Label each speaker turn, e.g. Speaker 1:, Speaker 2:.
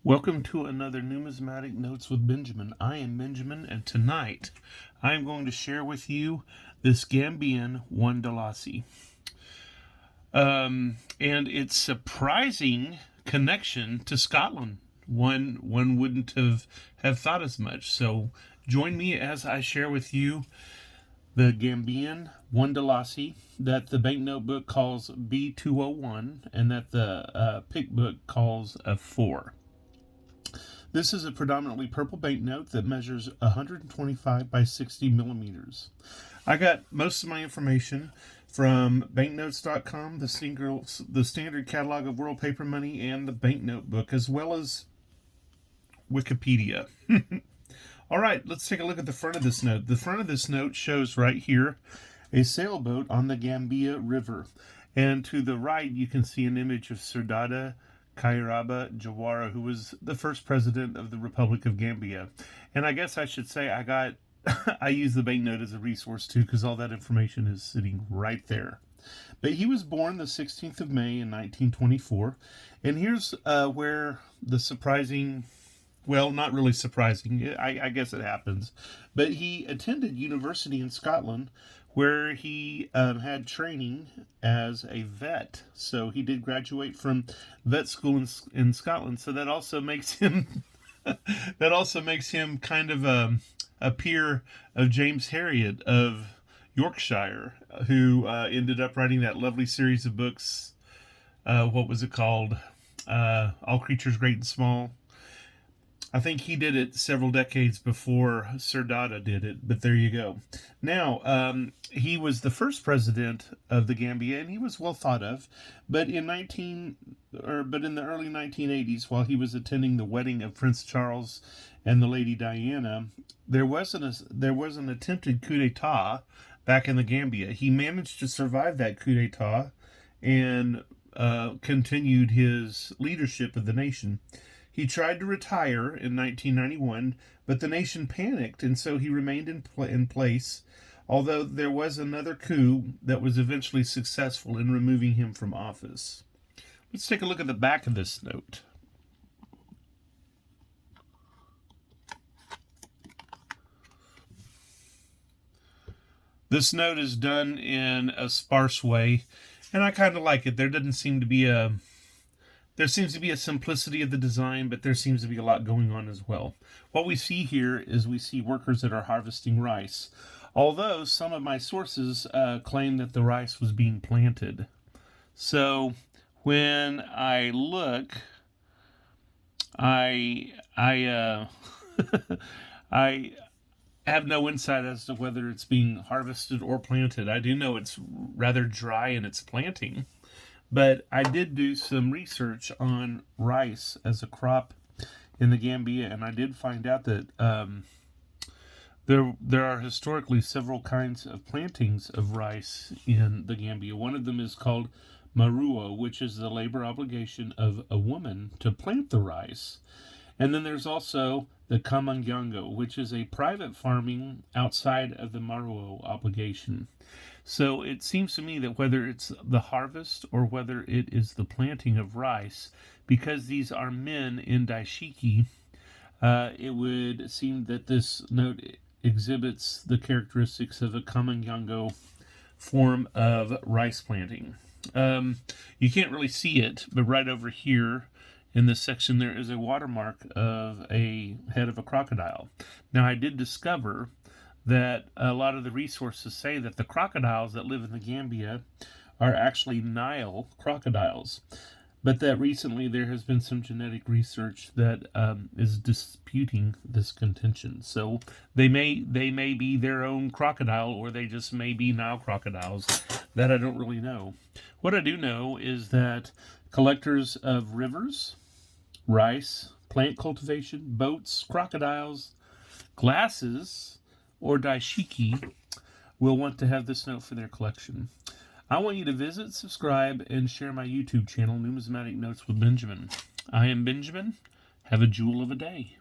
Speaker 1: Welcome to another Numismatic Notes with Benjamin. I am Benjamin, and tonight I am going to share with you this Gambian one Dalasi. And its surprising connection to Scotland. One wouldn't have thought as much. So join me as I share with you the Gambian one Dalasi that the banknote book calls B201 and that the PIC book calls a 4. This is a predominantly purple banknote that measures 125 by 60 millimeters. I got most of my information from banknotes.com, the standard catalog of world paper money, and the banknote book, as well as Wikipedia. All right, let's take a look at the front of this note. The front of this note shows right here a sailboat on the Gambia River. And to the right, you can see an image of Sir Dawda Kairaba Jawara, who was the first president of the Republic of Gambia. And I guess I should say I use the banknote as a resource too, because all that information is sitting right there. But he was born the 16th of May in 1924. And here's where the surprising, well, not really surprising, I guess it happens, but he attended university in Scotland where he had training as a vet. So he did graduate from vet school in Scotland. So that also makes him kind of a peer of James Herriot of Yorkshire, who ended up writing that lovely series of books. What was it called? All Creatures Great and Small. I think he did it several decades before Sir Dawda did it, but there you go. Now, he was the first president of the Gambia, and he was well thought of. But in the early 1980s, while he was attending the wedding of Prince Charles and the Lady Diana, there was an attempted coup d'état back in the Gambia. He managed to survive that coup d'état and continued his leadership of the nation. He tried to retire in 1991, but the nation panicked, and so he remained in place, although there was another coup that was eventually successful in removing him from office. Let's take a look at the back of this note. This note is done in a sparse way, and I kind of like it. There seems to be a simplicity of the design, but there seems to be a lot going on as well. What we see here is we see workers that are harvesting rice, although some of my sources claim that the rice was being planted. So when I look, I I have no insight as to whether it's being harvested or planted. I do know it's rather dry in its planting. But I did do some research on rice as a crop in the Gambia, and I did find out that there are historically several kinds of plantings of rice in the Gambia. One of them is called maruo, which is the labor obligation of a woman to plant the rice. And then there's also the kamanyango, which is a private farming outside of the maruo obligation. So it seems to me that whether it's the harvest or whether it is the planting of rice, because these are men in daishiki, it would seem that this note exhibits the characteristics of a kamanyango form of rice planting. You can't really see it, but right over here in this section there is a watermark of a head of a crocodile. Now I did discover that a lot of the resources say that the crocodiles that live in the Gambia are actually Nile crocodiles, but that recently there has been some genetic research that is disputing this contention. So they may be their own crocodile, or they just may be Nile crocodiles. That I don't really know. What I do know is that collectors of rivers, rice, plant cultivation, boats, crocodiles, glasses, or daishiki will want to have this note for their collection. I want you to visit, subscribe, and share my YouTube channel, Numismatic Notes with Benjamin. I am Benjamin. Have a jewel of a day.